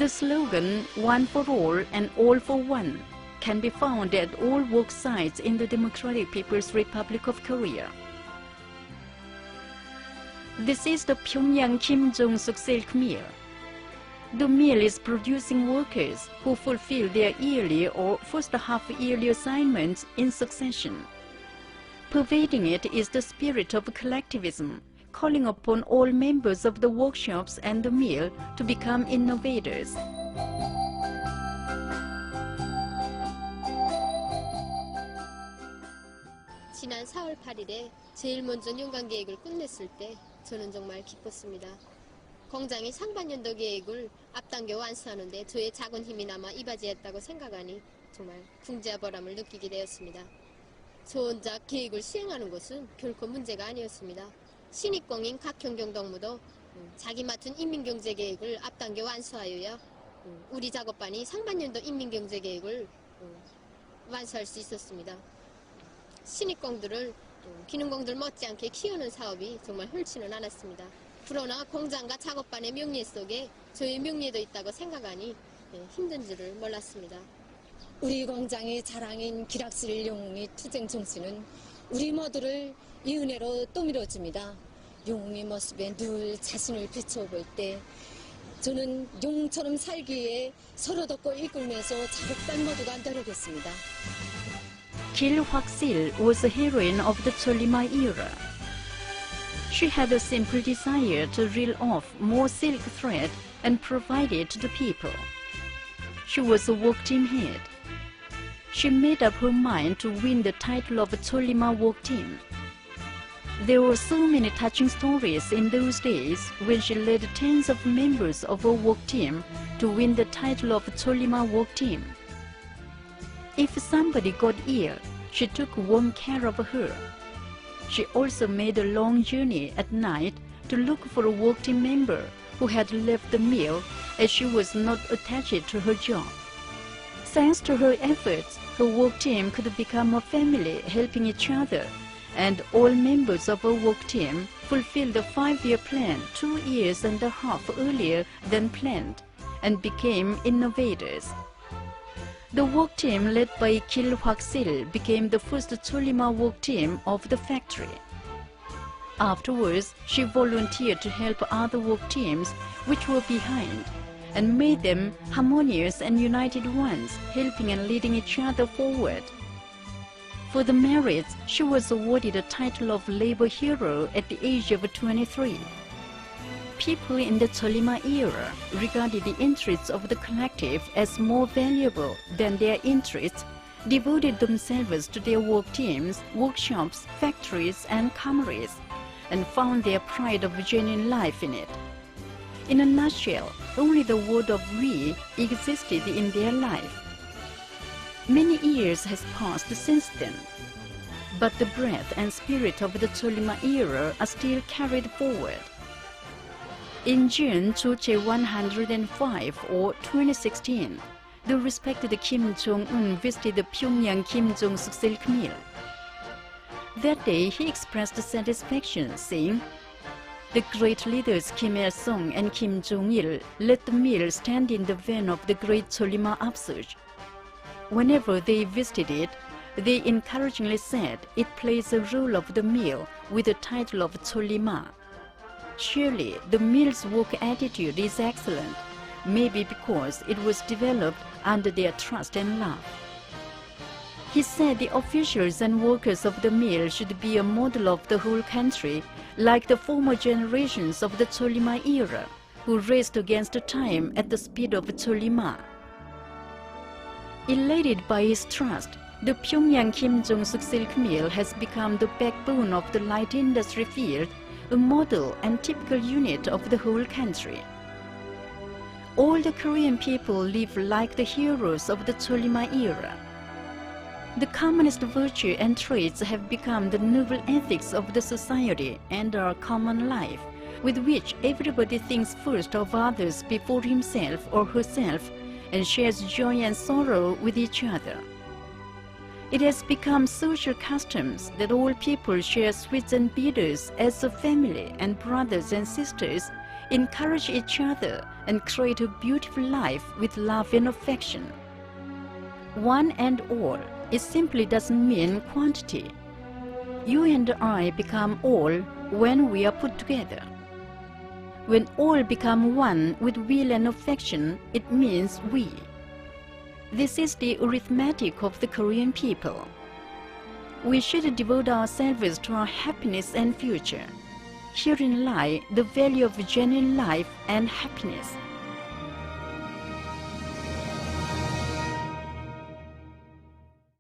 The slogan, "One for all and all for one," can be found at all work sites in the Democratic People's Republic of Korea. This is the Pyongyang Kim Jong-suk silk mill. The mill is producing workers who fulfill their yearly or first half-yearly assignments in succession. Pervading it is the spirit of collectivism, calling upon all members of the workshops and the mill to become innovators. 지난 4월 8일에 제일 먼저 연간 계획을 끝냈을 때 저는 정말 기뻤습니다. 공장이 상반년도 계획을 앞당겨 완수하는데 저의 작은 힘이나마 이바지했다고 생각하니 정말 풍지와 보람을 느끼게 되었습니다. 저 혼자 계획을 시행하는 것은 결코 문제가 아니었습니다. 신입공인 각 경경동무도 자기 맡은 인민경제계획을 앞당겨 완수하여야 우리 작업반이 상반년도 인민경제계획을 완수할 수 있었습니다. 신입공들을 기능공들 못지않게 키우는 사업이 정말 흔치는 않았습니다. 그러나 공장과 작업반의 명예 속에 저의 명예도 있다고 생각하니 힘든 줄을 몰랐습니다. 우리 공장의 자랑인 기락실 영웅의 투쟁 정신은 우리 모두를 이 은혜로 떠밀어줍니다. 영웅의 모습에 늘 자신을 비춰볼 때 저는 영웅처럼 살기 위해 서로 돕고 이끌면서 작업반 모두가 노력했습니다. Kil Hwak-sil was a heroine of the Cholima era. She had a simple desire to reel off more silk thread and provide it to the people. She was a work team head. She made up her mind to win the title of Cholima work team. There were so many touching stories in those days when she led tens of members of her work team to win the title of Cholima work team. If somebody got ill, she took warm care of her. She also made a long journey at night to look for a work team member who had left the mill as she was not attached to her job. Thanks to her efforts, her work team could become a family helping each other, and all members of her work team fulfilled the 5-year plan 2 years and a half earlier than planned and became innovators. The work team led by Kil Hwak-sil became the first Cholima work team of the factory. Afterwards, she volunteered to help other work teams which were behind and made them harmonious and united ones, helping and leading each other forward. For the merits, she was awarded a title of labor hero at the age of 23. People in the Cholima era regarded the interests of the collective as more valuable than their interests, devoted themselves to their work teams, workshops, factories, and commerce, and found their pride of genuine life in it. In a nutshell, only the word of "we" existed in their life. Many years has passed since then, but the breath and spirit of the Cholima era are still carried forward. In June 2105 or 2016, the respected Kim Jong-un visited the Pyongyang Kim Jong-suk silk mill. That day, he expressed satisfaction, saying, "The great leaders Kim Il-sung and Kim Jong-il let the mill stand in the van of the great Cholima upsurge. Whenever they visited it, they encouragingly said it plays a role of the mill with the title of Cholima. Surely the mill's work attitude is excellent, maybe because it was developed under their trust and love." He said the officials and workers of the mill should be a model of the whole country, like the former generations of the Cholima era, who raced against time at the speed of Cholima. Elated by his trust, the Pyongyang Kim Jong-suk silk mill has become the backbone of the light industry field, a model and typical unit of the whole country. All the Korean people live like the heroes of the Cholima era. The commonest virtue and traits have become the noble ethics of the society and our common life, with which everybody thinks first of others before himself or herself and shares joy and sorrow with each other. It has become social customs that all people share sweets and bitters as a family, and brothers and sisters encourage each other and create a beautiful life with love and affection. One and all, it simply doesn't mean quantity. You and I become all when we are put together. When all become one with will and affection, it means we. This is the arithmetic of the Korean people. We should devote ourselves to our happiness and future. Herein lie the value of genuine life and happiness.